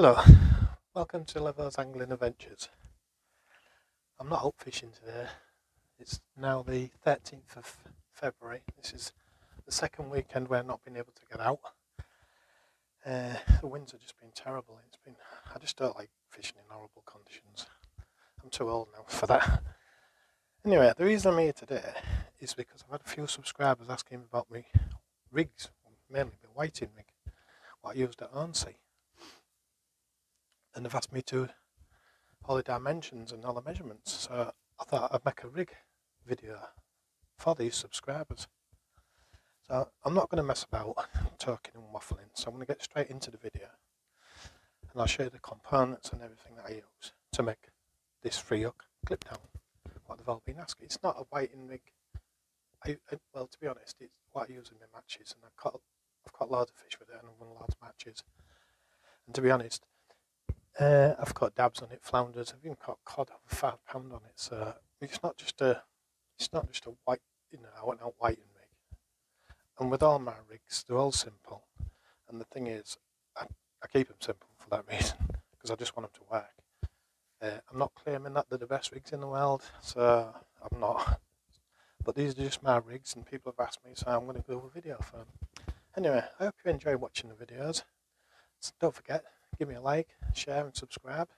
Hello, welcome to Levo's Angling Adventures. I'm not out fishing today. It's now the 13th of February. This is the second weekend where I've not been able to get out. The winds have just been terrible. I just don't like fishing in horrible conditions. I'm too old now for that. Anyway, the reason I'm here today is because I've had a few subscribers asking me about my rigs, mainly the whiting rig, what I used at Hornsea. And they've asked me to all the dimensions and all the measurements, so I thought I'd make a rig video for these subscribers. So I'm not going to mess about talking and waffling, so I'm going to get straight into the video and I'll show you the components and everything that I use to make this free hook clip down, what they've all been asking. It's not a whiting rig. Well, to be honest, it's what I use in my matches, and I've caught loads of fish with it and I've won loads of matches. And to be honest, I've caught dabs on it, flounders. I've even caught cod over £5 on it. So it's not just a white, out whiting rig. And with all my rigs, they're all simple. And the thing is, I keep them simple for that reason, because I just want them to work. I'm not claiming that they're the best rigs in the world, so I'm not. But these are just my rigs, and people have asked me, so I'm going to do a video for them. Anyway, I hope you enjoy watching the videos. So don't forget, give me a like, share and subscribe.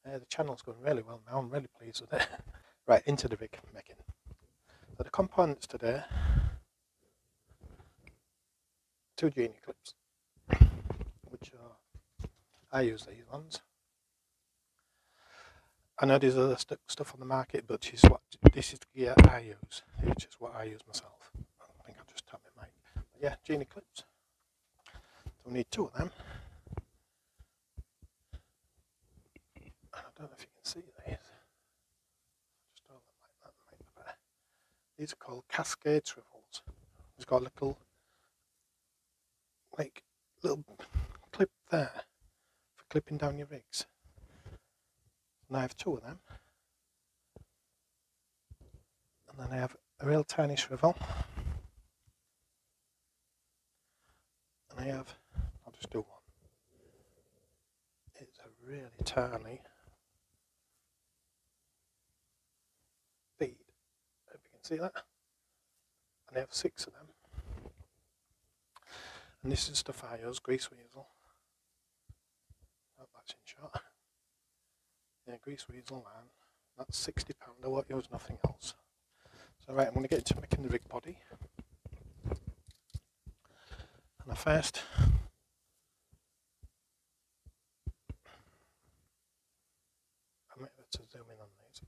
The channel's going really well now, I'm really pleased with it. Right, into the rig making. So the components today, 2 genie clips, which I use these ones. I know there's other stuff on the market, but this is the gear I use. It's just what I use myself. I think I'll just tap my mic. But yeah, genie clips. So we need 2 of them. I don't know if you can see these. Just hold them like that, might be better. These are called cascade swivels. It's got a little clip there for clipping down your rigs. And I have 2 of them. And then I have a real tiny swivel. And I'll just do one. It's a really tiny bead. Hope you can see that. And I have 6 of them. And this is stuff I use, grease weasel. Oh, that's in shot. Yeah, grease weasel line. That's £60. I won't use nothing else. So right, I'm going to get into making the rig body. And I first I might have to zoom in on these.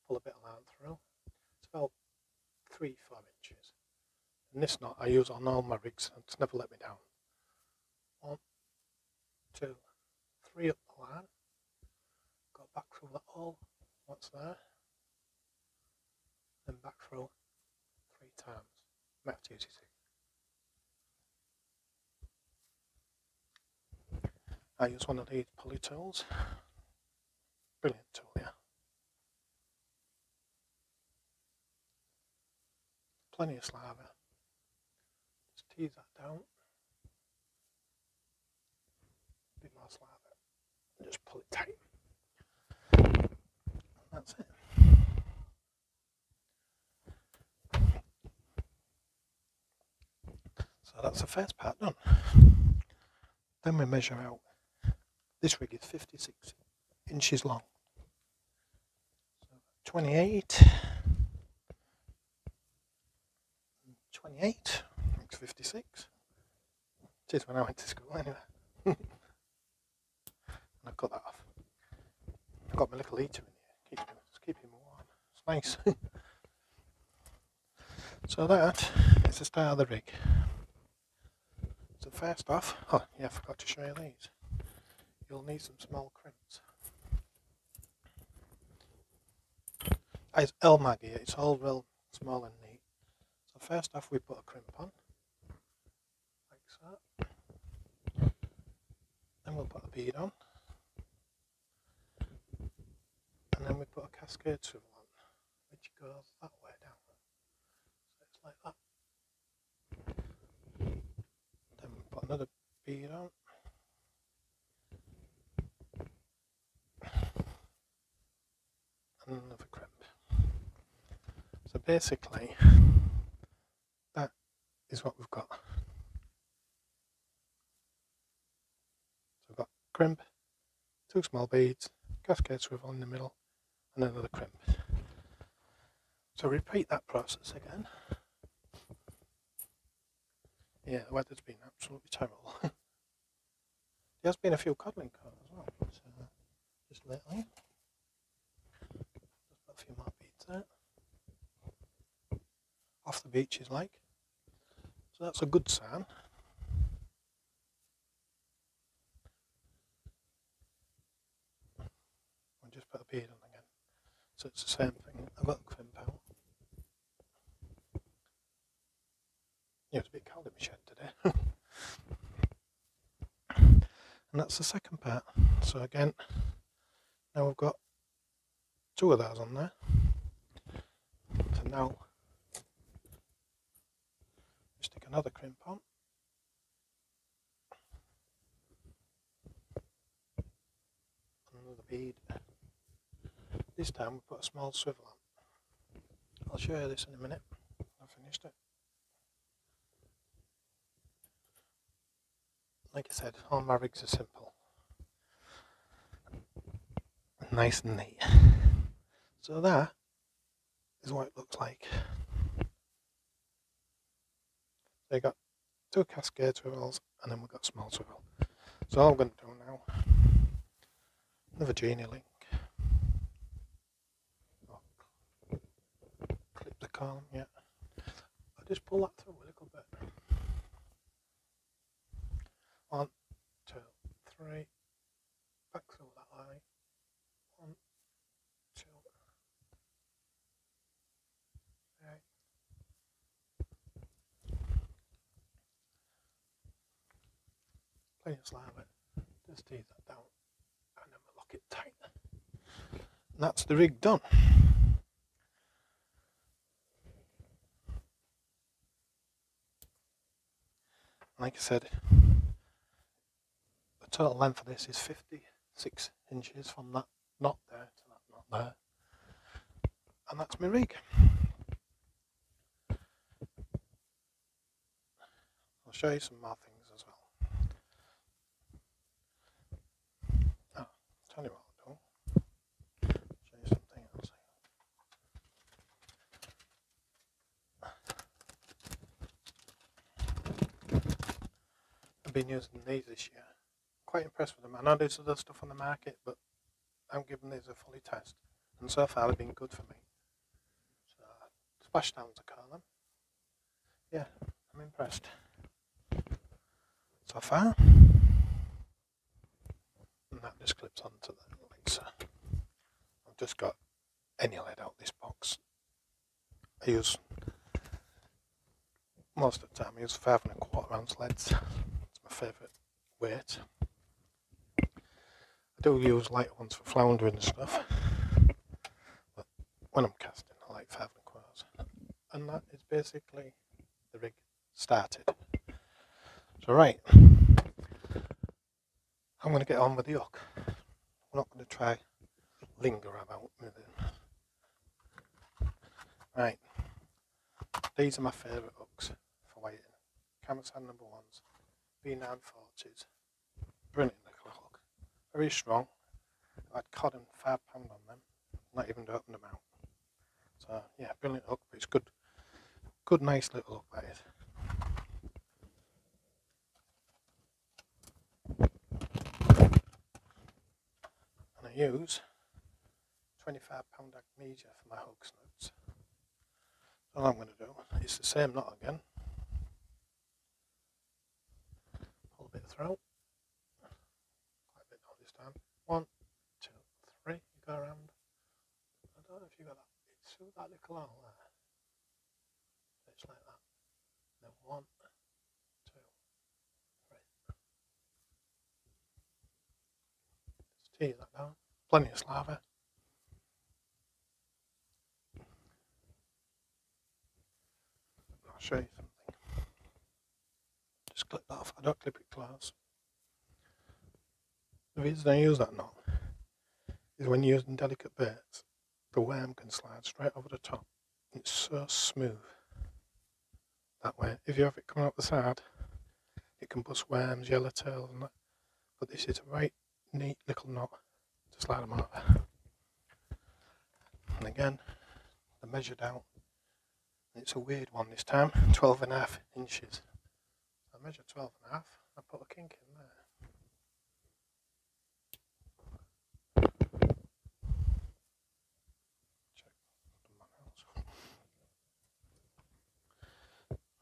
Pull a bit of line through. It's about 3-4 inches. And this knot I use on all my rigs, and it's never let me down. 1, 2, 3 up the line. Go back through that hole, what's there. Then back through 3 times. Might have to use it. I use one of these pulley tools. Brilliant tool, yeah. Plenty of saliva. Just tease that down. A bit more saliva. And just pull it tight. And that's it. So that's the first part done. Then we measure out. This rig is 56 inches long. So 28. 28 makes 56. It is when I went to school anyway. And I've cut that off. I've got my little heater in here. It's keeping me warm. It's nice. So that is the start of the rig. So first off, oh yeah, I forgot to show you these. You'll need some small crimps. It's Elmag here, it's all real small and neat. So first off we put a crimp on, like so. Then we'll put a bead on. And then we put a cascade swivel on, which goes that way down. So it's like that. Then we put another bead on. another crimp. So basically, that is what we've got. So we've got crimp, 2 small beads, cascade swivel in the middle, and another crimp. So repeat that process again. Yeah, the weather's been absolutely terrible. There has been a few codling caught as well, but, just lately. Just put a few more beads there. Off the beaches like. So that's a good sign. I'll just put a bead on again. So it's the same thing. I've got the crimp out. Yeah, it's a bit cold in my shed today. And that's the second part. So again, now we've got 2 of those on there. So now, stick another crimp on. Another bead. This time we put a small swivel on. I'll show you this in a minute. I've finished it. Like I said, all my rigs are simple. Nice and neat. So that is what it looks like. So you got 2 cascade swivels and then we've got small swivel. So all I'm going to do now, another genie link. Clip the column, yeah. I'll just pull that through a little bit. 1, 2, 3, back through that line. 1, 2, 3. Plenty of slime it. Just tease that down and then we'll lock it tight. And that's the rig done. Like I said, the total length of this is 56 inches from that knot there to that knot there. And that's my rig. I'll show you some more things as well. Oh, tell you what I'll do. Show you something else. I've been using these this year. Quite impressed with them. I know there's other stuff on the market, but I'm giving these a fully test. And so far they've been good for me. So, splashdowns I call them. Yeah, I'm impressed. So far. And that just clips onto the legs. I've just got any lead out this box. I use, most of the time I use 5 1/4 ounce leads. It's my favourite weight. I do use lighter ones for floundering and stuff, but when I'm casting I like 5 1/4. And that is basically the rig started. So right, I'm going to get on with the hook. I'm not going to try linger about with it. Right, these are my favourite hooks for weighting. Camera Sand number 1s, V940s, brilliant little hook, very strong. I'd cod and £5 on them, not even to open them out. So yeah, brilliant hook, but it's good nice little hook that is. And I use £25 Amnesia for my hook snoods. All I'm going to do is the same knot again. Pull a bit through. Quite a bit down this time. 1, 2, 3. You go around. I don't know if you got that. It's through that little hole there. It's like that. Then 1, 2, 3. Just tease that down. Plenty of slaver. I'll show you something. Just clip that off. I don't clip it close. The reason I use that knot is when you're using delicate baits, the worm can slide straight over the top. It's so smooth that way. If you have it coming up the side, it can bust worms, yellowtails and that. But this is a right neat little knot to slide them over. And again, they're measured out. It's a weird one this time, 12.5 inches. I measured 12.5, I put a kink in there.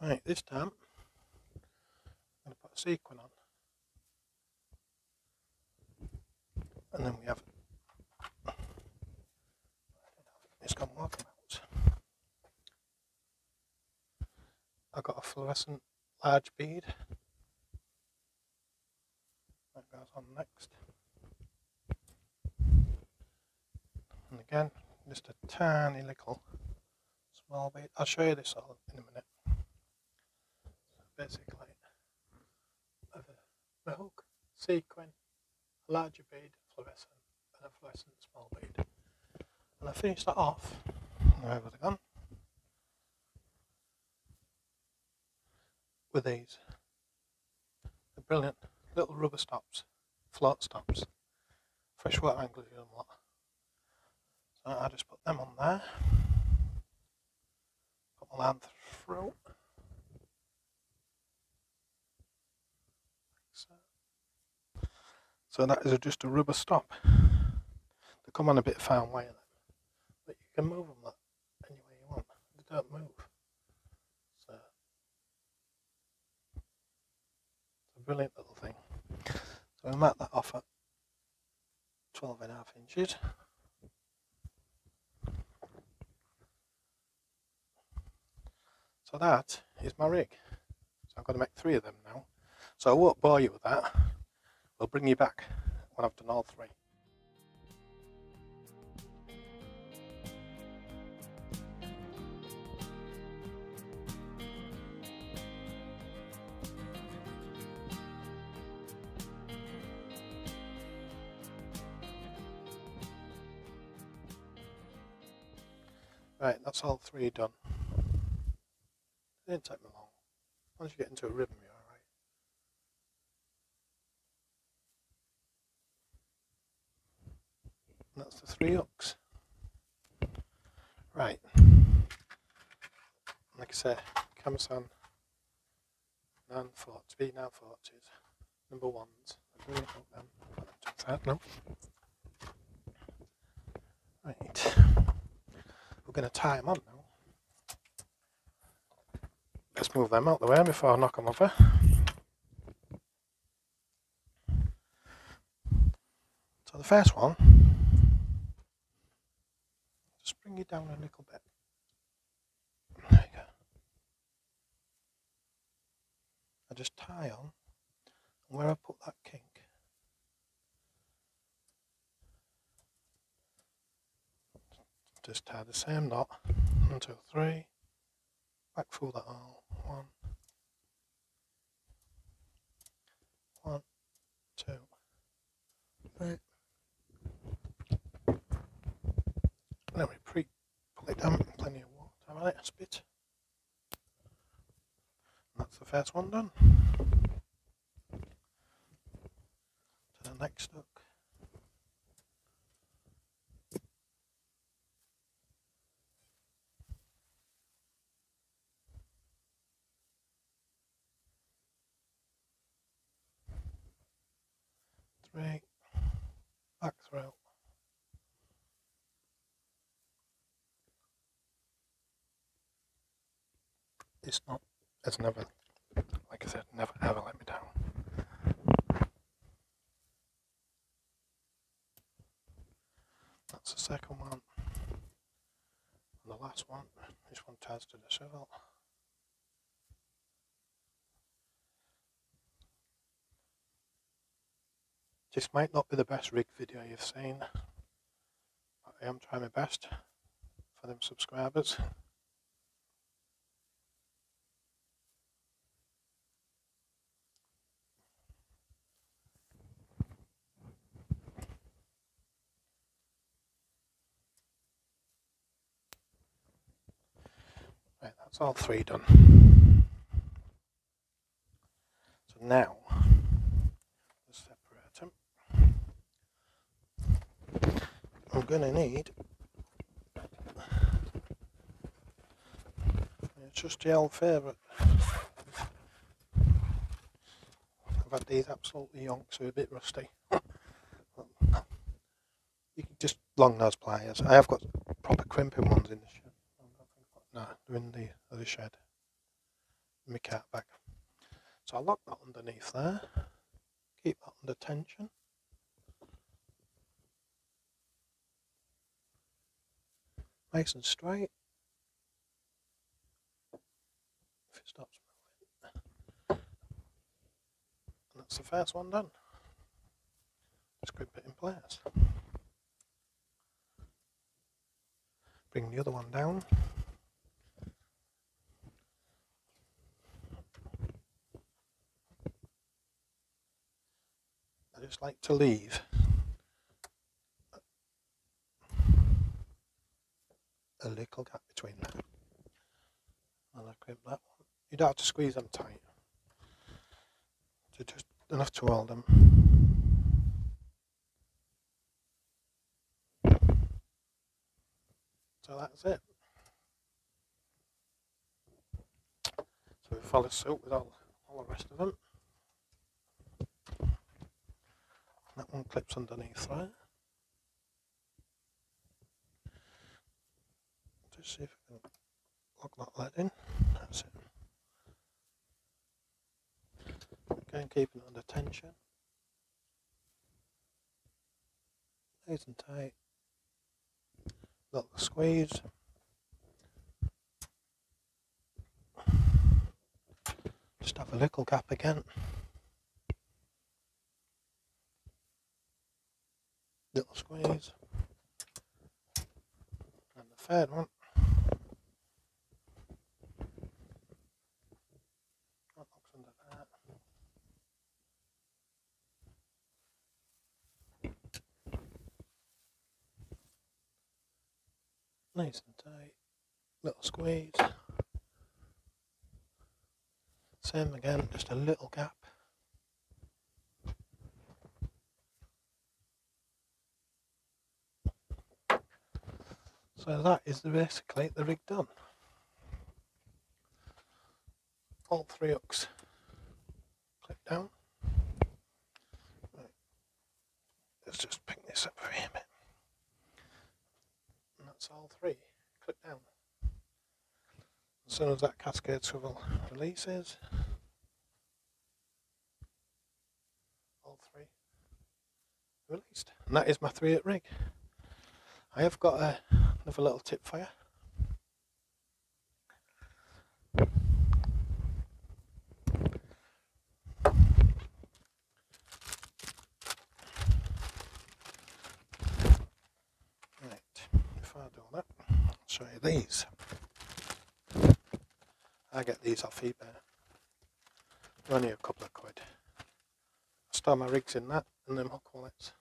Right, this time I'm going to put a sequin on, and then we have it's got walking out. I've got a fluorescent large bead that goes on next, and again just a tiny little small bead. I'll show you this all in a minute. Basically, I have a hook, sequin, a larger bead, fluorescent, and a fluorescent small bead. And I finished that off, wherever they're gone, with these. They're brilliant little rubber stops, float stops, freshwater anglers use them a lot. So I just put them on there, put my line through. So that is just a rubber stop. They come on a bit fine wire, but you can move them any way you want. They don't move. So it's a brilliant little thing. So we mark that off at 12.5 inches. So that is my rig. So I'm going to make 3 of them now. So I won't bore you with that. I'll bring you back when I've done all 3. Right, that's all 3 done. It didn't take me long. Once you get into a rhythm, you're alright. That's the 3 hooks. Right. Like I say, Kamasan 940s, V940s, number 1s. I'm going to hook them. Put them to the side now. Right. We're going to tie them on now. Let's move them out the way before I knock them over. So the first one, just bring it down a little bit. There you go. I just tie on, and where I put that kink, just tie the same knot. 1, 2, 3. Back through that all. 1, 1, 2, 3. And then we pull it down, plenty of water on it, a spit. And that's the first one done. To the next hook. Three, back through. It's not, it's never, like I said, never ever let me down. That's the second one. And the last one, this one ties to the swivel. This might not be the best rig video you've seen, but I am trying my best for them subscribers. That's all three done. So now, let's separate them. I'm going to need just the old favourite. I've had these absolutely yonks, so a bit rusty. You can just long nose pliers. I have got proper crimping ones in the shed. No, they're in the other shed. In my cart bag. So I'll lock that underneath there. Keep that under tension. Nice and straight. If it stops moving. And that's the first one done. Just grip it in place. Bring the other one down. I just like to leave a little gap between them. And I grip that one. You don't have to squeeze them tight. So just enough to hold them. So that's it. So we follow suit with all the rest of them. That one clips underneath there. Just see if I can lock that lead in. That's it. Again, keeping it under tension. Nice and tight. Little squeeze. Just have a little gap again. Little squeeze. And the third one. That locks under that. Nice and tight. Little squeeze. Same again, just a little gap. So that is basically the rig done. All three hooks clip down. Right. Let's just pick this up for a bit. And that's all three clip down. As soon as that cascade swivel releases, all three released. And that is my 3/8 rig. I have got another little tip for you. Right, before I do that, I'll show you these. I get these off eBay. They're only a couple of quid. I store my rigs in that and them hook wallets.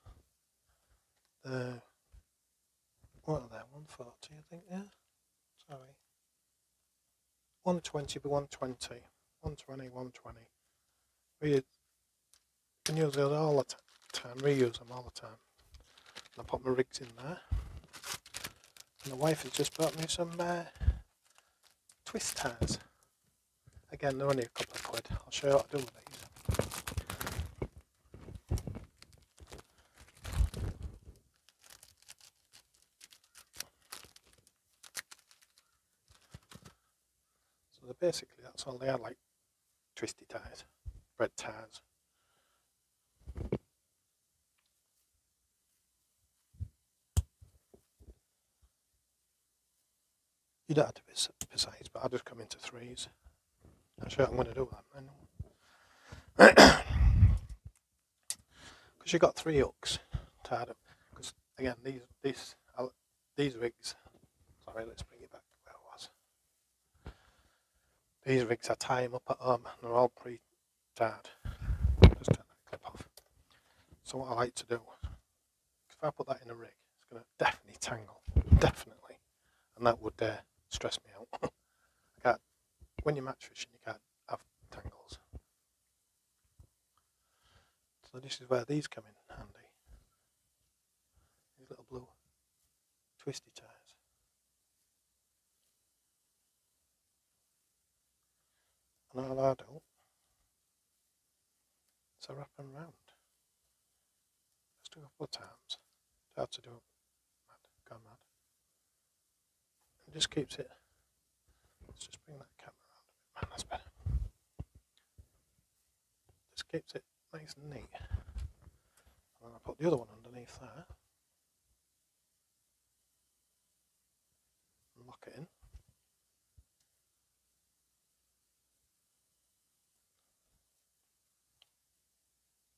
What are they? 140, I think, yeah? Sorry. 120 by 120. 120, 120. You can use those all the time, reuse them all the time. And I put my rigs in there. And the wife has just bought me some twist ties. Again, they're only a couple of quid. I'll show you what I do with these. So basically that's all they are, like twisty ties, bread ties. You don't have to be precise, but I'll just come into threes. I'll show you what I'm going to do with that. Because you've got three hooks tied up. Because again, these rigs. Sorry, let's bring it back to where I was. These rigs, I tie them up at home, and they're all pre-tied. Just turn that clip off. So what I like to do, if I put that in a rig, it's going to definitely tangle, definitely, and that would stress me out. I can't when you're match fishing you can't have tangles. So this is where these come in handy. These little blue twisty ties. And all I do is I wrap them round. Just a couple of times. It's hard to do it go mad. It just keeps it. Let's just bring that camera around a bit, man, that's better. Just keeps it nice and neat. And then I put the other one underneath there. And lock it in.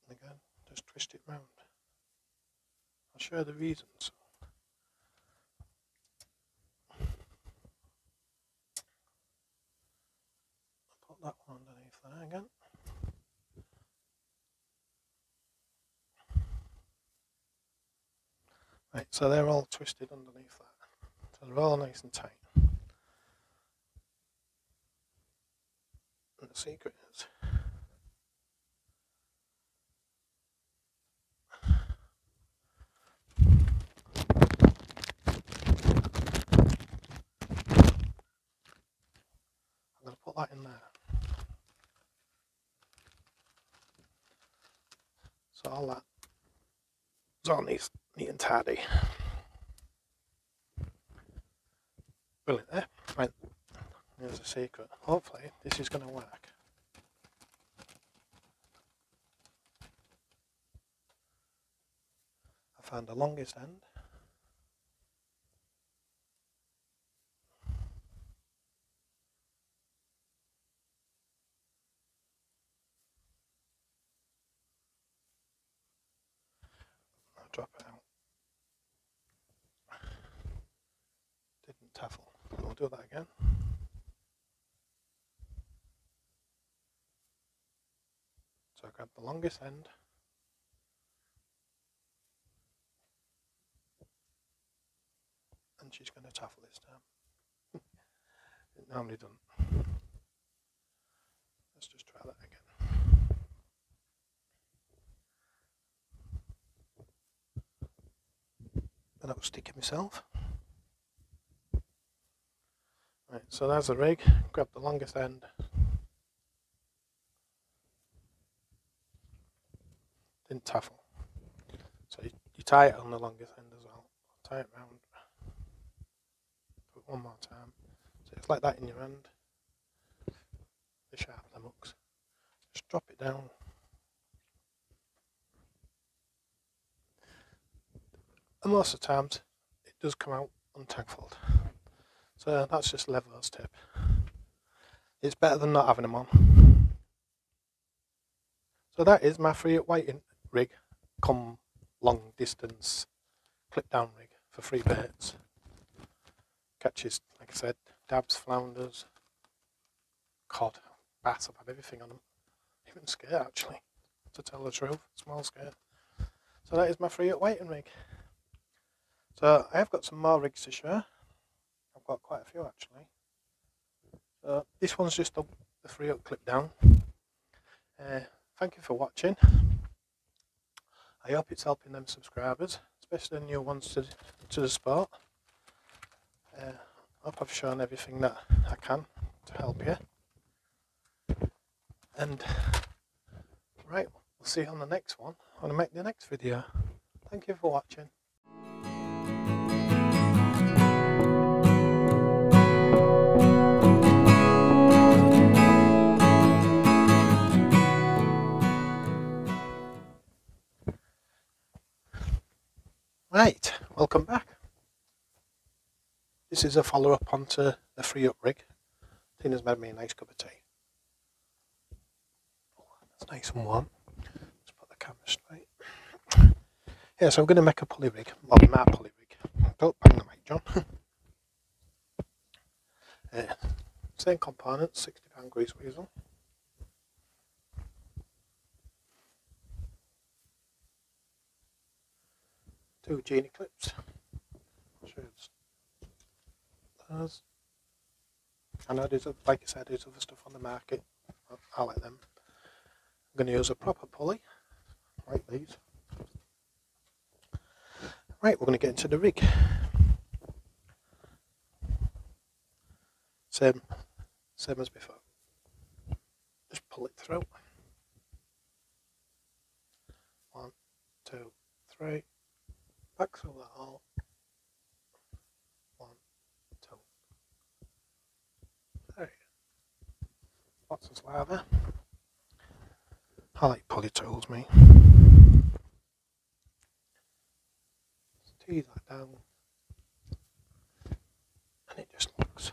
And again, just twist it round. I'll show you the reasons. I'll put that one underneath there again. Right, so they're all twisted underneath that. So they're all nice and tight. And the secret is I'm going to put that in there. So all that is all neat and tidy. Brilliant there. Right, here's the secret. Hopefully this is going to work. I found the longest end. I'll drop it out. Didn't taffle. We'll do that again. So I grab the longest end. And she's going to taffle this time. It normally doesn't. Let's just try that again. And I was sticking myself. Right, so there's the rig. Grab the longest end. Didn't taffle. So you tie it on the longest end as well. Tie it round. Do it one more time. So it's like that in your hand. The sharp of the hooks. Just drop it down. And most of the times it does come out untangfled. So that's just Levo's tip. It's better than not having them on. So that is my free whiting rig, come long distance clip down rig for free baits. Catches, like I said, dabs, flounders, cod, bass. I've had everything on them. Even skate actually, to tell the truth, small skate. So that is my free whiting rig. So I have got some more rigs to share. I've got quite a few actually. So this one's just the free up clip down. Thank you for watching. I hope it's helping them subscribers, especially the new ones to the sport. I hope I've shown everything that I can to help you. And right, we'll see you on the next one when I make the next video. Thank you for watching. Right, welcome back. This is a follow-up onto the free up rig. Tina's made me a nice cup of tea. Oh, that's nice and warm. Let's put the camera straight. Yeah, so I'm going to make a pulley rig. Well, my pulley rig. Don't bang the mic, John. Same components, £60 grease weasel. Two genie clips. I'll show you those. I know there's, like I said, there's other stuff on the market. I like them. I'm going to use a proper pulley, like these. Right, we're going to get into the rig. Same as before. Just pull it through. 1, 2, 3. Back through that hole. 1, 2. There you go. Lots of slather. I like pulley tools, me. Just tease that down. And it just looks.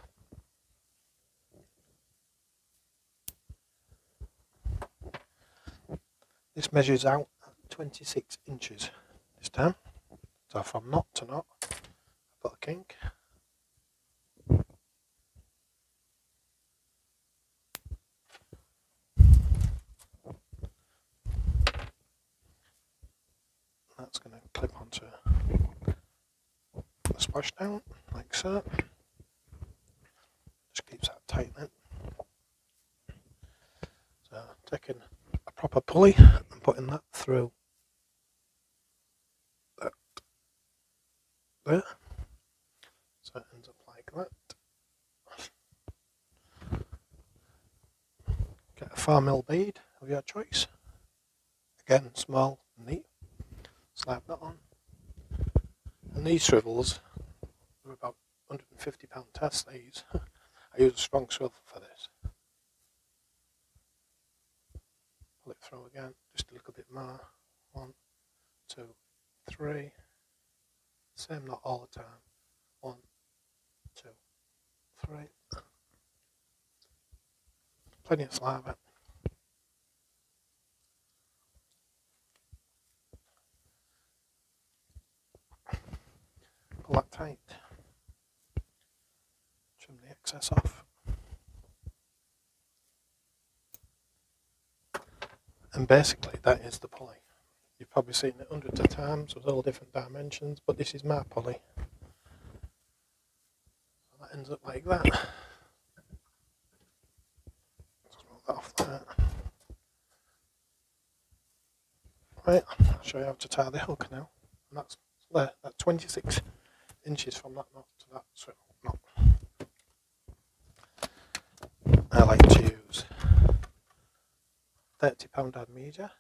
This measures out at 26 inches this time. So from knot to knot, I've got a kink. That's going to clip onto the splashdown, like so. Just keeps that tight then. So taking a proper pulley and putting that through that there. So it ends up like that. Get a 4mm bead of your choice. Again, small and neat. Slap that on. And these swivels are about £150 test, these. I use a strong swivel for this. Pull it through again, just a little bit more. 1, 2, 3. Same knot all the time. 1, 2, 3. Plenty of saliva. Pull that tight. Trim the excess off. And basically that is the pulley. You've probably seen it hundreds of times with all different dimensions, but this is my pulley. So that ends up like that. Just move that off there. Right, I'll show you how to tie the hook now. And that's there, that's 26 inches from that knot to that knot. I like to use £30 Amnesia.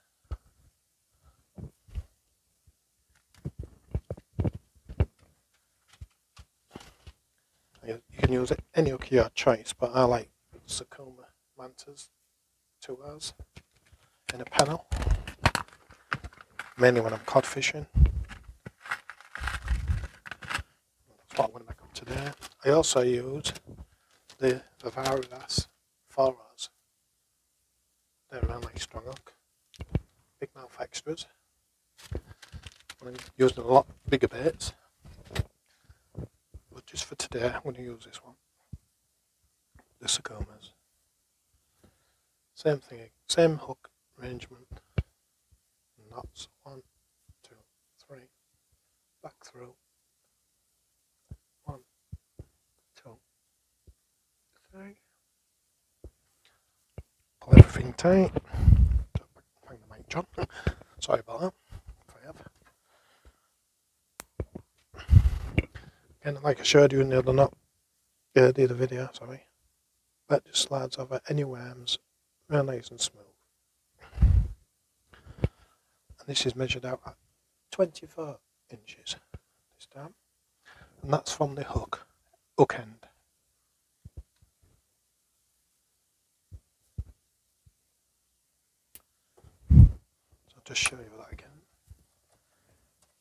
You can use any hook of your choice, but I like Sakuma Mantas 2Rs in a panel, mainly when I'm cod fishing. That's what I'm going to make up today. I also use the Vivarius 4Rs. They're a nice strong hook. Big mouth extras. I'm using a lot bigger baits. But just for today, I'm going to use this one. The Sakumas. Same thing, same hook arrangement. Knots. 1, 2, 3. Back through. 1, 2, 3. Pull everything tight. Bang the mic, John. Sorry about that. If I have. Again, like I showed you in the other knot, the other video, sorry. That just slides over any worms, real nice and smooth. And this is measured out at 24 inches this time. And that's from the hook end. So I'll just show you that again,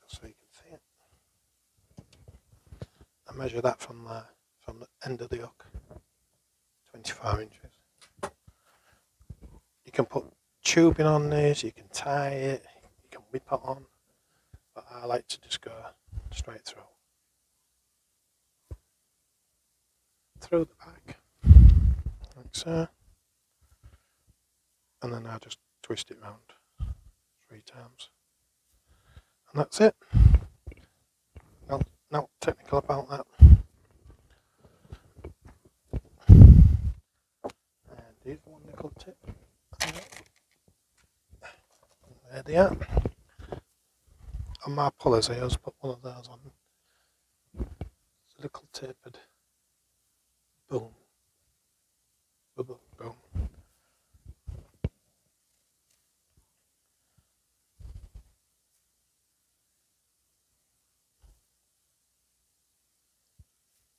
just so you can see it. I measure that from the end of the hook, 24 inches. You can put tubing on this, you can tie it, you can whip it on, but I like to just go straight through the back, like so, and then I just twist it round 3 times, and that's it. Not technical about that. Use one nickel tip. There they are. On my pullers, I always put one of those on. It's a nickel tapered. Boom. Boom. Boom.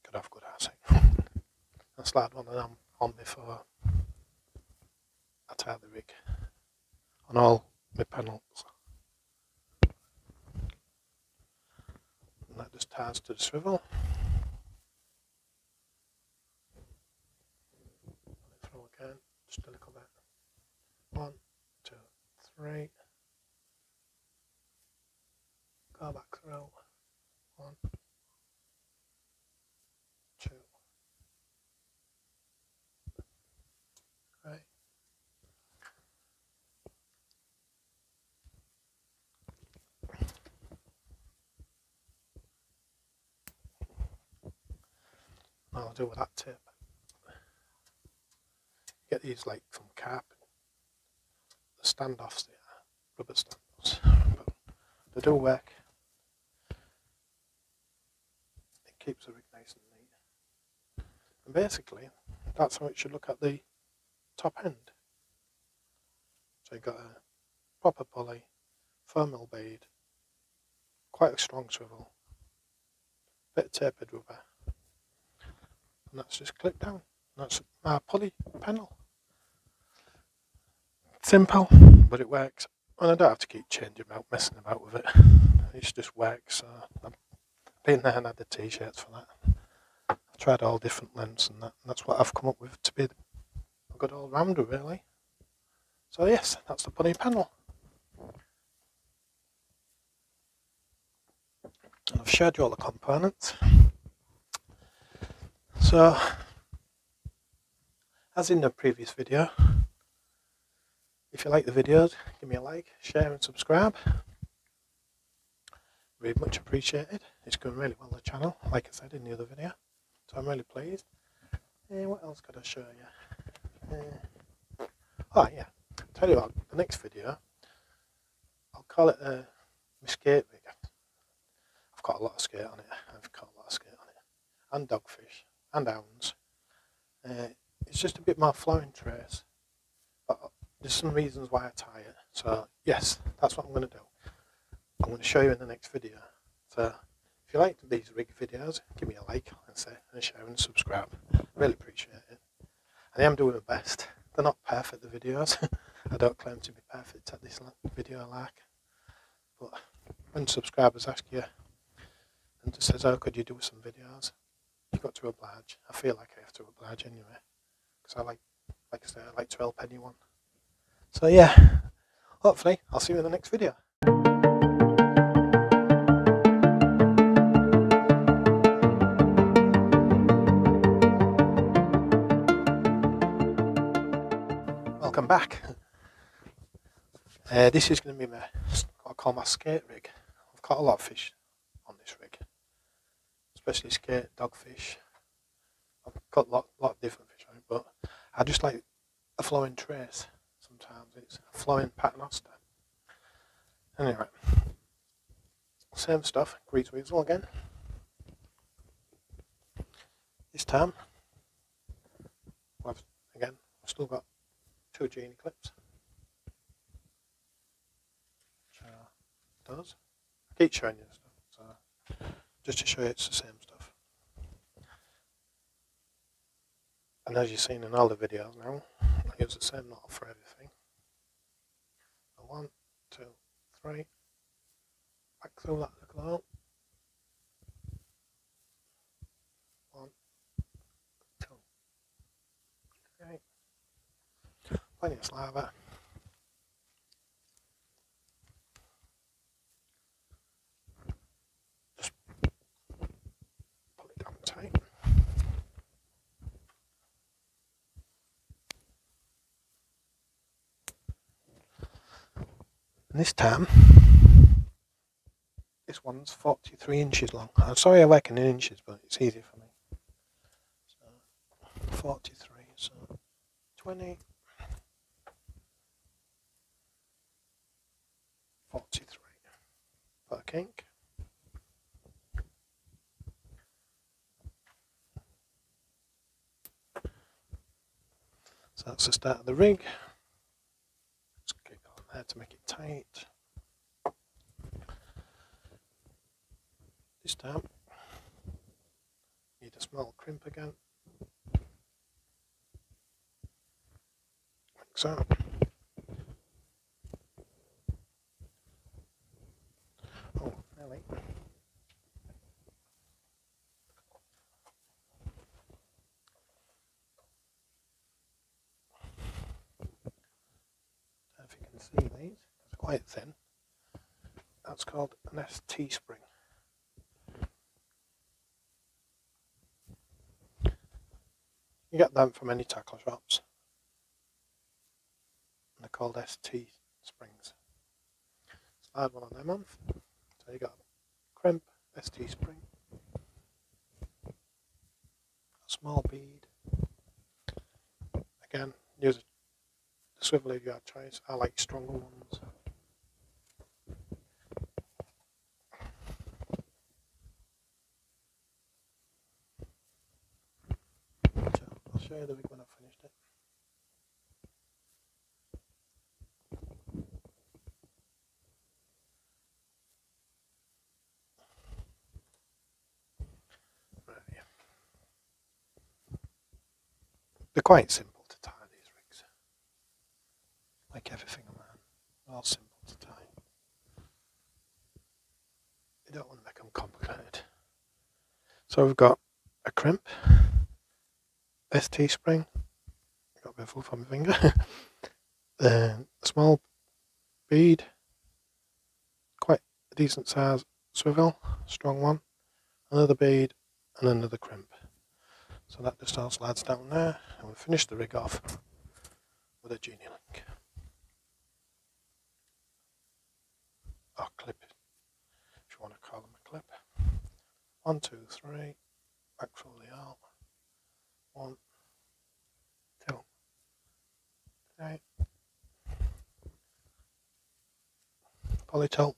Could have good housing. I slide one of them on before I tie the rig on all my panels. And that just ties to the swivel. Throw again, just a little bit. 1, 2, 3. Go back through. 1, 2, 3. I'll do with that tip. Get these like from carpet, the standoffs there, rubber standoffs, but they do work. It keeps the rig nice and neat. And basically, that's how it should look at the top end. So you've got a proper pulley, thermal bead, quite a strong swivel, bit of tapered rubber, and that's just clipped down. That's my pulley panel. Simple, but it works, and I don't have to keep changing about, messing about with it. It just works. I've been there and had the t-shirts for that. I tried all different lengths, and that's what I've come up with to be a good all-rounder, really. So yes, that's the pulley panel. And I've showed you all the components. So, as in the previous video, if you like the videos, give me a like, share and subscribe. Really much appreciated. It's going really well, the channel, like I said in the other video. So I'm really pleased. What else could I show you? Oh yeah, tell you what, the next video, I'll call it my skate rig. I've got a lot of skate on it. And dogfish, and hounds. It's just a bit more flowing trace. But there's some reasons why I tie it. So yes, that's what I'm going to do. I'm going to show you in the next video. So if you like these rig videos, give me a like and share and subscribe. Really appreciate it. I am doing my best. They're not perfect, the videos. I don't claim to be perfect at this video like. But when subscribers ask you and just says, oh, could you do some videos? You've got to oblige. I feel like I have to oblige anyway. Because I like I say, I like to help anyone. So yeah, hopefully I'll see you in the next video. Welcome back. This is going to be what I call my skate rig. I've caught a lot of fish on this rig, especially skate, dogfish. I've got a lot of different fish on it, but I just like a flowing trace. Sometimes it's a flowing paternoster. Anyway, same stuff, grease weasel again. This time, I've still got 2 genie clips. Does. I keep showing you stuff, so just to show you it's the same stuff. And as you've seen in all the videos now, I use the same knot for everything. So 1, 2, 3, back through that little hole. 1, 2, 3. Plenty of saliva. Tight. And this time, this one's 43 inches long. I'm sorry I work in inches, but it's easy for me. So 43, so 20, 43 for a kink. So that's the start of the rig. Just click on there to make it tight. This time, need a small crimp again. Like so. Oh, nearly. If you can see these, it's quite thin. That's called an ST spring. You get them from any tackle shops. And they're called ST springs. Slide one of them on. So you got a crimp, ST spring, a small bead. Again, use a swivel of your choice. I like stronger ones. So I'll show you the rig when I've finished it. Right. They're quite simple to tie, these rigs. Like everything on man, they're all simple to tie. You don't want to make them complicated. So we've got a crimp, ST spring, got a bit full from my finger, then a small bead, quite a decent size swivel, strong one, another bead and another crimp. So that just all slides down there, and we'll finish the rig off with a genie link. Or clip, if you want to call them a clip. 1, 2, 3, back through the arm. 1, 2, 3. Pulley tilt.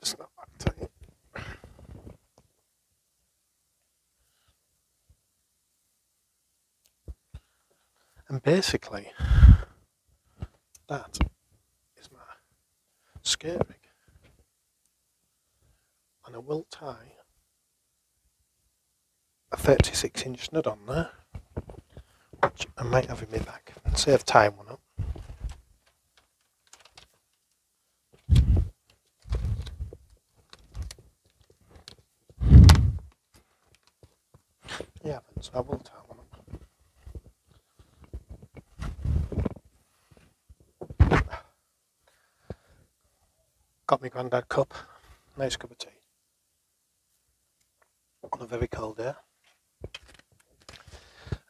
Just not back tight. And basically, that is my skate rig. And I will tie a 36-inch stud on there, which I might have in my bag, and save tying one up. Yeah, so I will tie one up. Got my granddad cup, nice cup of tea. On a very cold day.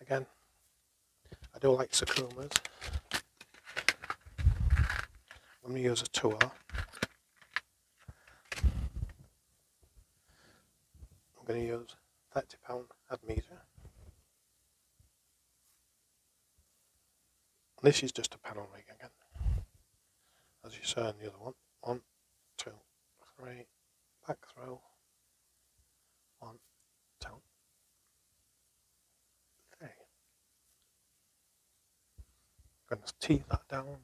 Again, I do like Sakumas. I'm going to use a tour. I'm going to use £30 Amnesia. This is just a panel rig again, as you saw in the other one. 1, 2, 3, back throw. 1, 2, 3. I'm going to teeth that down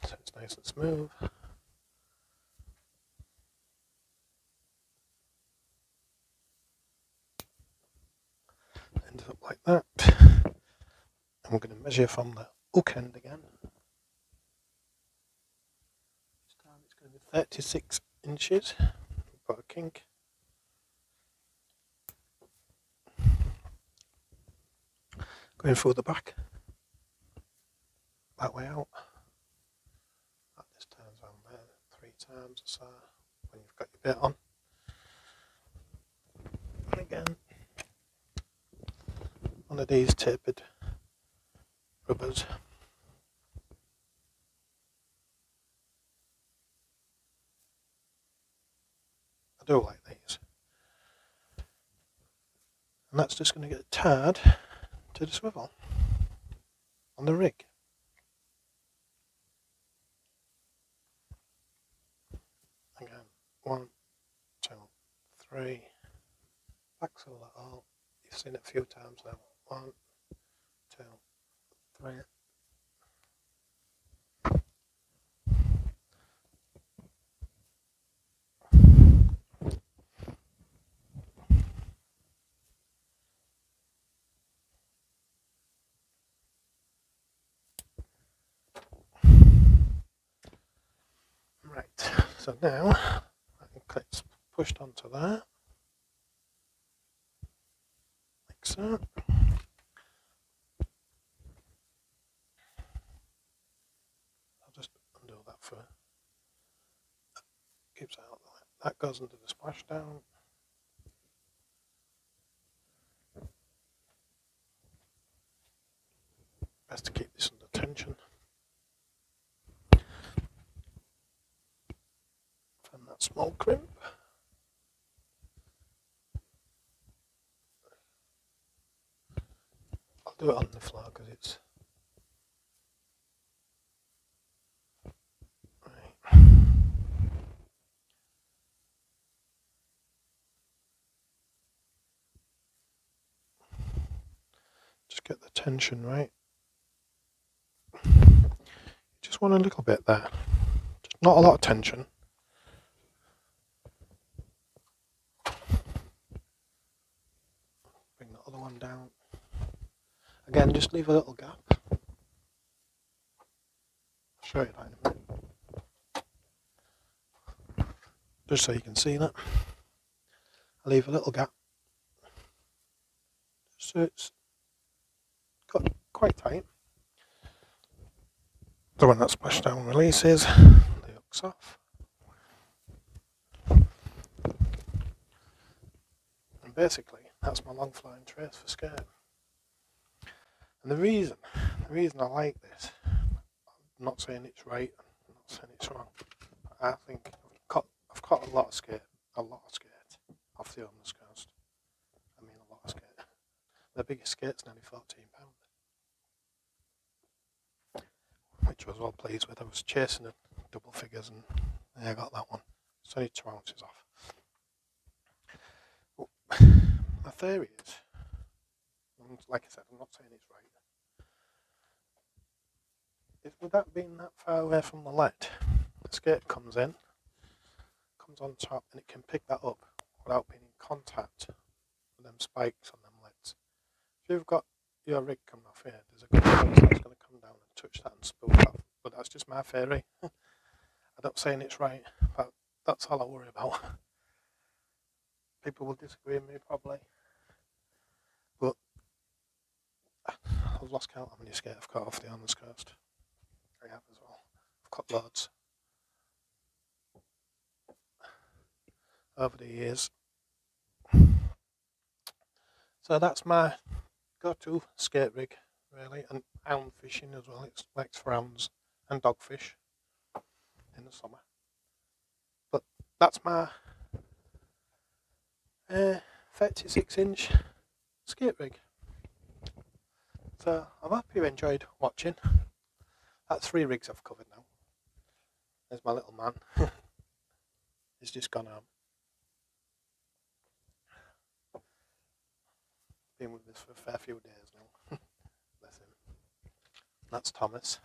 so it's nice and smooth. Ends up like that. I'm going to measure from the hook end again. This time it's going to be 36 inches. We've got a kink. Going through the back. That way out. That just turns on there 3 times or so when you've got your bit on. And again, one of these tapered rubbers. I do like these. And that's just going to get tied to the swivel on the rig. Again, 1, 2, 3. Back sole at all. You've seen it a few times now. 1, 2, 3. Right, so now I think it's pushed onto there, like so. I'll just undo that for keeps it out of the way. That goes into the splashdown. Best to keep this under tension. From that small crimp. I'll do it on the floor because it's right. Just get the tension right. Just want a little bit there. Just not a lot of tension. Bring the other one down. Again, just leave a little gap. I'll show you that in a minute. Just so you can see that. I leave a little gap. So it's got quite tight. So when that splashdown releases, the hook's off. And basically, that's my long flying trace for skirt. And the reason I like this, I'm not saying it's right, I'm not saying it's wrong. I think I've caught a lot of skate off the Ormond's coast. I mean a lot of skate. The biggest skate's nearly £14, which I was well pleased with. I was chasing the double figures and I got that one. It's only 2 ounces off. But my theory is, like I said, I'm not saying it's right. With that being that far away from the lead, the skate comes on top, and it can pick that up without being in contact with them spikes on them leads. If you've got your rig coming off here, there's a good chance that's going to come down and touch that and spool off. But that's just my theory. I'm not saying it's right, but that's all I worry about. People will disagree with me probably, but I've lost count how many skate I've caught off the Ormond's coast. I have as well. I've caught loads over the years. So that's my go-to skate rig, really, and hound fishing as well. It's likes for hounds and dogfish in the summer. But that's my 36-inch skate rig. So I hope you enjoyed watching. That's 3 rigs I've covered now. There's my little man. He's just gone home. Been with us for a fair few days now. Bless him. That's Thomas.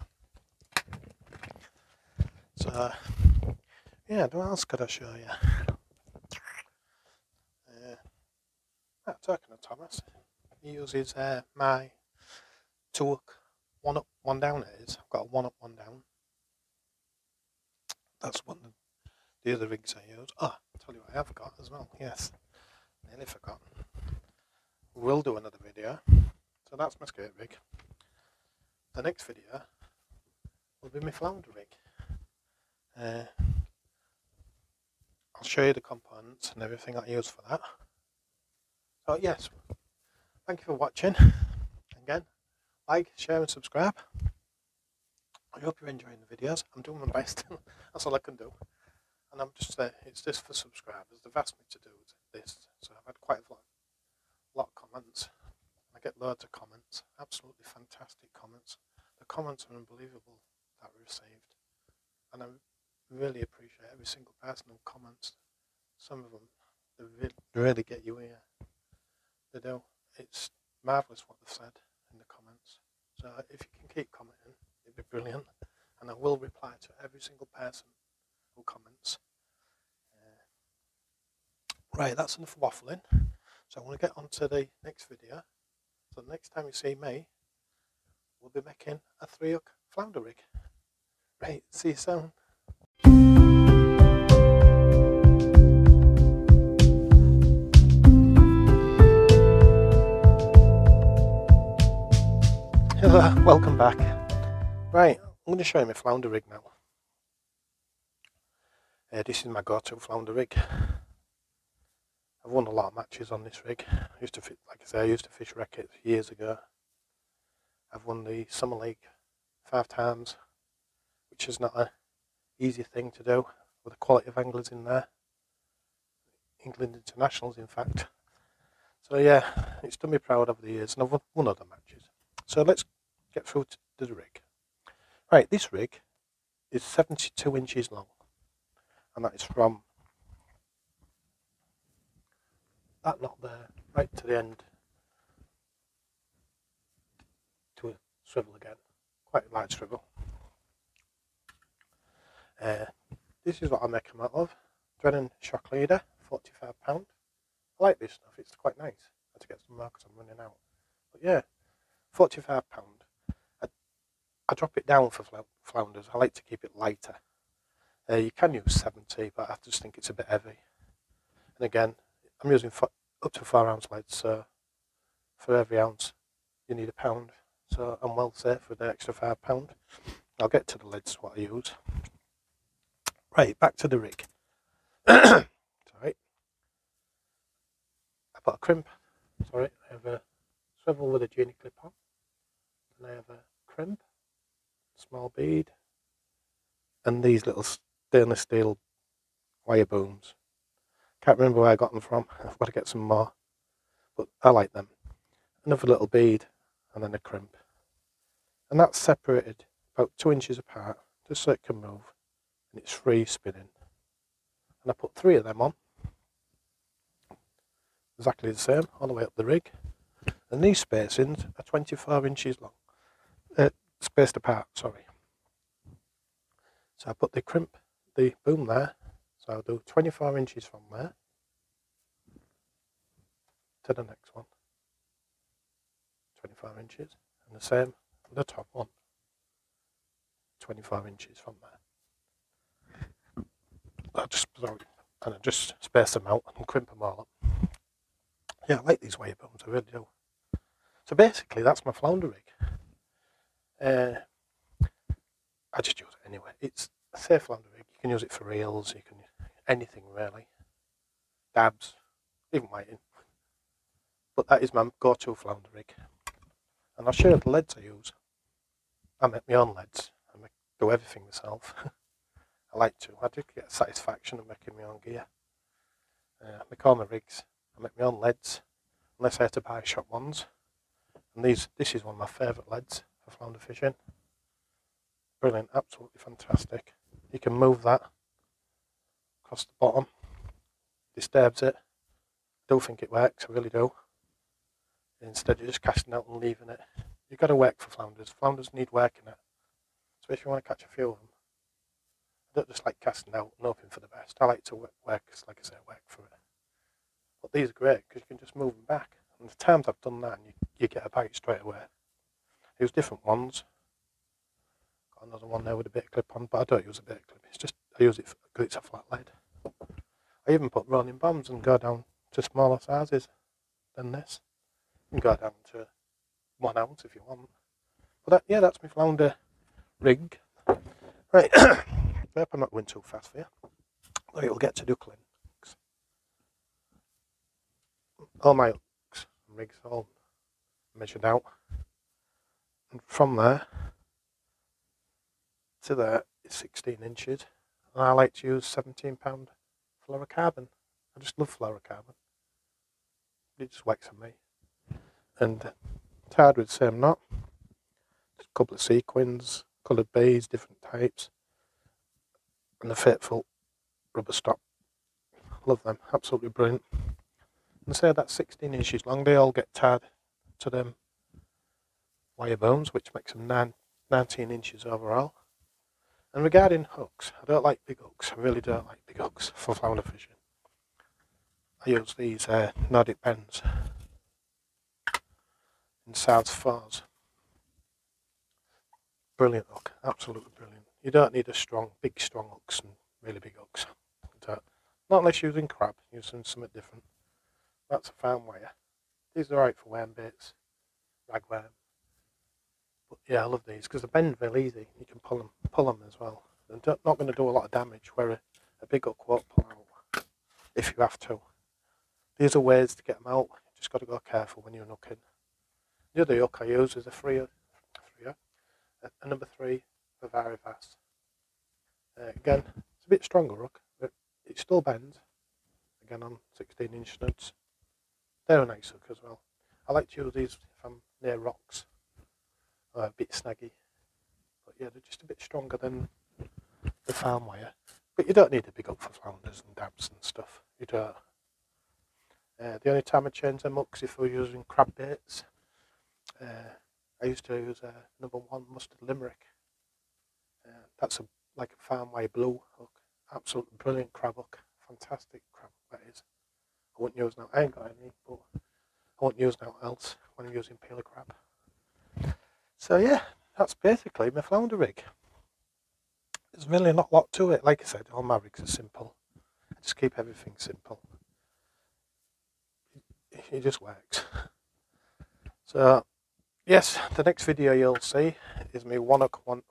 So, yeah, what else could I show you? Talking of Thomas, he uses my 2-hook, 1 up, 1 down it is. I've got a 1 up, 1 down. That's one of the other rigs I use. Oh, I'll tell you what I have got as well. Yes, nearly forgot. We'll do another video. So that's my skate rig. The next video will be my flounder rig. I'll show you the components and everything I use for that. So yes, thank you for watching. Again, like, share and subscribe. I hope you're enjoying the videos. I'm doing my best. That's all I can do. And I'm just it's just for subscribers. They've asked me to do this, so I've had quite a lot of comments. I get loads of comments, absolutely fantastic comments. The comments are unbelievable that we received, and I really appreciate every single person who comments. Some of them, they really get you here. They do. It's marvellous what they've said in the comments. So if you can keep commenting, it'd be brilliant. And I will reply to every single person who comments. Right, that's enough waffling. So I want to get on to the next video. So the next time you see me, we'll be making a 3-hook flounder rig. Right, see you soon. Hello, welcome back. Right, I'm going to show you my flounder rig now. This is my go-to flounder rig. I've won a lot of matches on this rig. I used to fish wreck-it years ago. I've won the Summer League 5 times, which is not an easy thing to do with the quality of anglers in there. England internationals, in fact. So yeah, it's done me proud over the years, and I've won other matches. So let's get through to the rig. Right, this rig is 72 inches long, and that is from that knot there right to the end to a swivel again, quite a light swivel. This is what I make them out of. Drennan Leader, £45. I like this stuff, it's quite nice. I had to get some more because I'm running out. But yeah, £45. I drop it down for flounders. I like to keep it lighter. You can use 70, but I just think it's a bit heavy. And again, I'm using up to 4 ounce lead, so for every ounce you need £1. So I'm well safe with the extra £5. I'll get to the leads what I use. Right, back to the rig. Sorry. I've got a crimp. Sorry, I have a swivel with a genie clip on. And I have a crimp, small bead, and these little stainless steel wire booms. Can't remember where I got them from. I've got to get some more, but I like them. Another little bead, and then a crimp. And that's separated about 2 inches apart, just so it can move, and it's free spinning. And I put 3 of them on, exactly the same, all the way up the rig. And these spacings are 24 inches long, spaced apart, sorry. So I put the crimp, the boom there, so I'll do 24 inches from there to the next one, 24 inches, and the same for the top one, 24 inches from there. I just space them out and crimp them all up. Yeah, I like these wire booms, I really do. So basically that's my flounder rig. I just use it anyway. It's a safe flounder rig. You can use it for reels, you can anything really. Dabs, even whiting. But that is my go-to flounder rig. And I'll show you the leads I use. I make my own leads. I do everything myself. I like to. I do get satisfaction of making my own gear. I make all my rigs. I make my own leads, unless I have to buy shop ones. And this is one of my favourite leads for flounder fishing. Brilliant, absolutely fantastic. You can move that across the bottom. Disturbs it. I do think it works, I really do. Instead of just casting out and leaving it. You've got to work for flounders. Flounders need work in it. Especially if you want to catch a few of them. I don't just like casting out and hoping for the best. I like to work, like I say, work for it. But these are great because you can just move them back. And the times I've done that, and you get a bite straight away. I use different ones. Got another one there with a bit of clip on, but I don't use a bit of clip. It's just, I use it because it's a flat lead. I even put rolling bombs and go down to smaller sizes than this. You can go down to 1 ounce if you want. But that's my flounder rig. Right, I hope I'm not going too fast for you. Or it'll get to duckling. All my hooks and rigs are all measured out. And from there to there is 16 inches. And I like to use £17 fluorocarbon. I just love fluorocarbon. It just works on me. and tied with the same knot. Just a couple of sequins, coloured beads, different types, and the fateful rubber stop. Love them, absolutely brilliant. And say that's 16 inches long. They all get tied to them wire bones, which makes them 19 inches overall. And regarding hooks, I don't like big hooks. I really don't like big hooks for flounder fishing. I use these Nordic bends in South Fours. Brilliant hook, absolutely brilliant. You don't need big strong hooks and really big hooks. Not unless you're using crab, using something different. That's a fine wire. These are right for worm baits, ragworm. But yeah, I love these because they bend real easy. You can pull them as well. They're not going to do a lot of damage, where a big hook won't pull out if you have to. These are ways to get them out. You just got to go careful when you're hooking. The other hook I use is a number 3 for Varivas. Again, it's a bit stronger hook, but it still bends. Again on 16-inch studs. They're a nice hook as well. I like to use these if I'm near rocks, or a bit snaggy. But yeah, they're just a bit stronger than the farm wire. But you don't need a big hook for flounders and dabs and stuff. You don't. The only time I change them hooks if we're using crab baits. I used to use a number 1 mustard limerick. That's like a farm wire blue hook. Absolutely brilliant crab hook. Fantastic crab hook that is. I wouldn't use now. I ain't got any, but I won't use now else when I'm using peeler crab. So yeah, that's basically my flounder rig. There's really not a lot to it. Like I said, all my rigs are simple. I just keep everything simple. It just works. So yes, the next video you'll see is me one up, one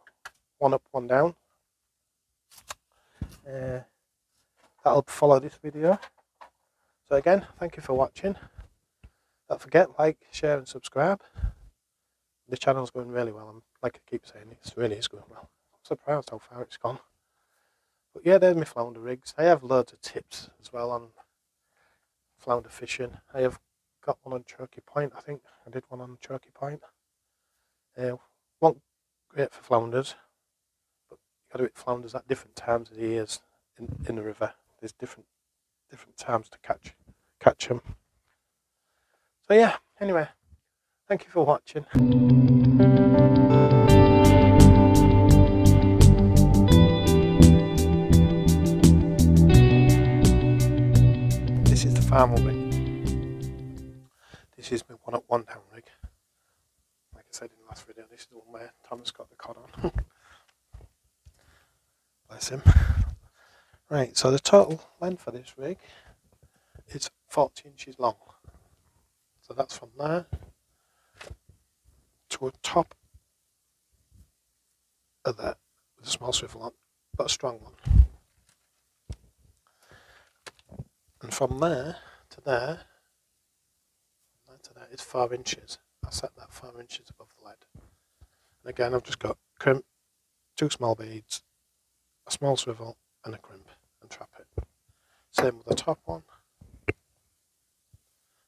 down. That'll follow this video. So again, thank you for watching. Don't forget, like, share and subscribe. The channel's going really well, and like I keep saying, it really is going well. I'm surprised how far it's gone. But yeah, there's my flounder rigs. I have loads of tips as well on flounder fishing. I have got one on Choky Point, I think. I did one on Choky Point. One great for flounders, but you got to hit flounders at different times of the years in the river. There's different times to catch them. So yeah, anyway, thank you for watching. This is the Termnal rig. This is my one up, one down rig. Like I said in the last video, this is the one where Thomas got the cod on. Bless him. Right, so the total length of this rig is 40 inches long. So that's from there to a top of that with a small swivel on, but a strong one. And from there to there is 4 inches. I set that 4 inches above the lead. And again, I've just got crimp, 2 small beads, a small swivel, and a crimp, and trap it. Same with the top one.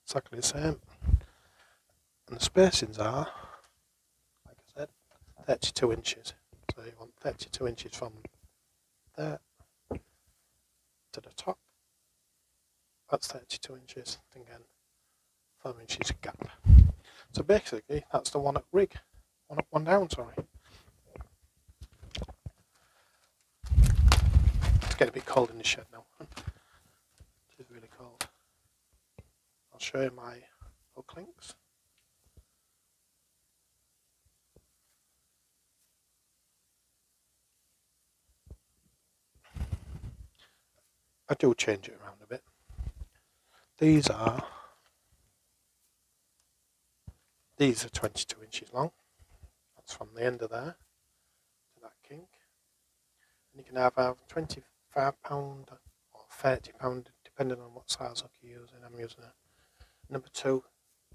Exactly the same. And the spacings are, like I said, 32 inches. So you want 32 inches from there to the top. That's 32 inches. And again, 4 inches gap. So basically, that's the one up rig. One up, one down, sorry. It's getting a bit cold in the shed now. It is really cold. I'll show you my hook links. I do change it around a bit. These are 22 inches long. That's from the end of there to that kink. And you can have a 25 pound or 30 pound, depending on what size hook you're using. I'm using a number 2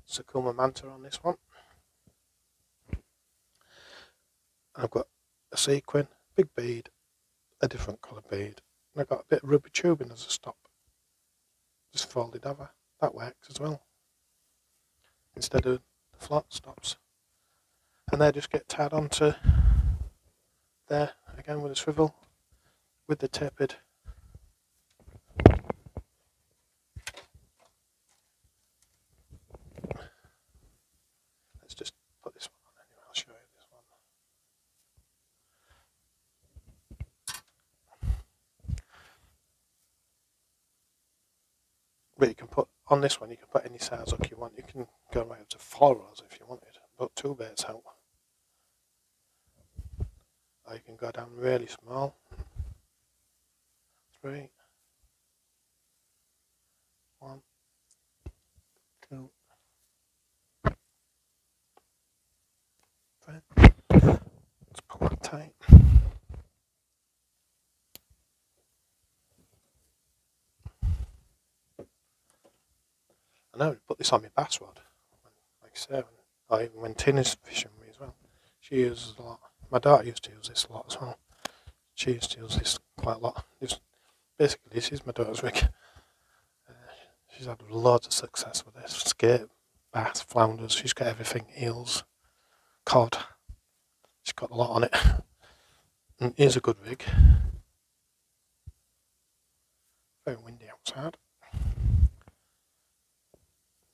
Sakuma Manta on this one. I've got a sequin, big bead, a different colour bead, and I've got a bit of rubber tubing as a stop. Just folded over. That works as well. Instead of float stops, and they just get tied onto there again with a swivel with the tapered. Let's just put this one on anyway, I'll show you this one. But you can put, on this one you can put any size hook you want. You can go right up to 4 rows if you wanted, but 2 baits out. Or you can go down really small. 3, 1, 2, 3. Let's pull that tight. I know, put this on my bass rod, like I say, or even when Tina's fishing with me as well. She uses a lot. My daughter used to use this a lot as well. She used to use this quite a lot. Basically, this is my daughter's rig. She's had loads of success with this. Skate, bass, flounders, she's got everything. Eels, cod. She's got a lot on it. And here's a good rig. Very windy outside.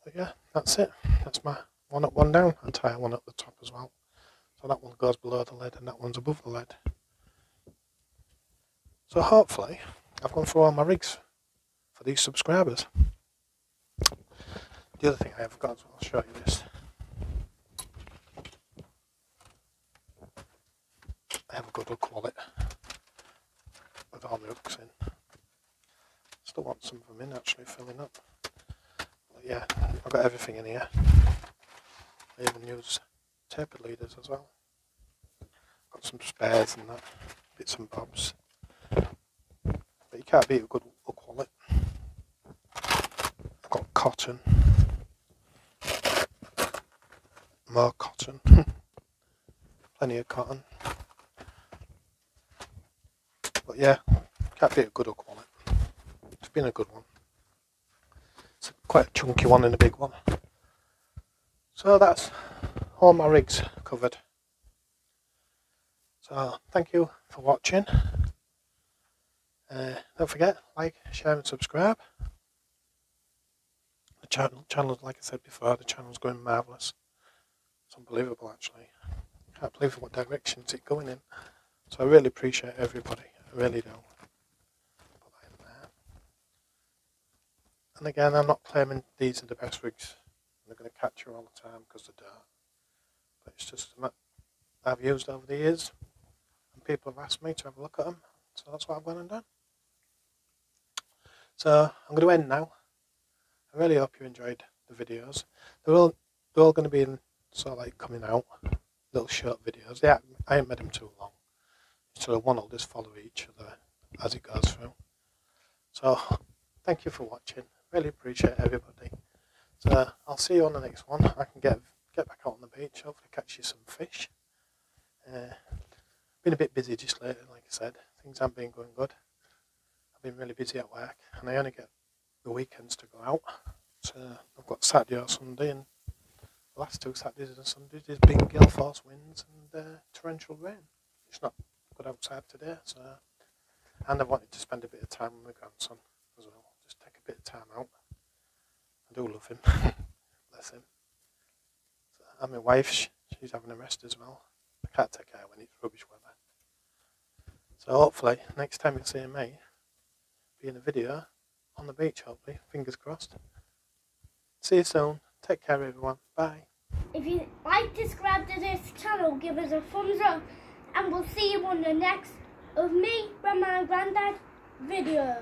But yeah, that's it. That's my one up, one down. I'll tie one up the top as well. So that one goes below the lead and that one's above the lead. So hopefully I've gone through all my rigs for these subscribers. The other thing I have got, I'll show you this. I have a good hook wallet with all my hooks in. Still want some of them in actually, filling up. But yeah, I've got everything in here. I even use tapered leaders as well. Got some spares and that, bits and bobs. But you can't beat a good hook wallet. I've got cotton. More cotton. Plenty of cotton. But yeah, can't beat a good hook wallet. It's been a good one. It's quite a chunky one and a big one. So that's all my rigs covered. So thank you for watching. Don't forget, like, share and subscribe. The channel, like I said before, the channel's going marvellous. It's unbelievable actually. I can't believe what direction it's going in. So I really appreciate everybody. I really do. Put that in there. And again, I'm not claiming these are the best rigs. They're going to catch you all the time because they're dark. But it's just a I've used over the years, and people have asked me to have a look at them, so that's what I've gone and done. So I'm going to end now. I really hope you enjoyed the videos. They're all going to be in sort of like coming out, little short videos. Yeah, I haven't made them too long, so one will just follow each other as it goes through. So thank you for watching. Really appreciate everybody. So I'll see you on the next one. I can get back out on the beach, hopefully catch you some fish. Been a bit busy just lately, like I said. Things haven't been going good. I've been really busy at work and I only get the weekends to go out. So I've got Saturday or Sunday, and the last 2 Saturdays and Sundays there's been gale force winds and torrential rain. It's not good outside today, so and I wanted to spend a bit of time with my grandson as well. Just take a bit of time out. I do love him. Bless him. So, and my wife, she's having a rest as well. I can't take her when it's rubbish weather. So hopefully next time you see me be in a video on the beach, hopefully. Fingers crossed. See you soon. Take care everyone. Bye. If you like, subscribe to this channel, give us a thumbs up, and we'll see you on the next of me, Grandma and Granddad video.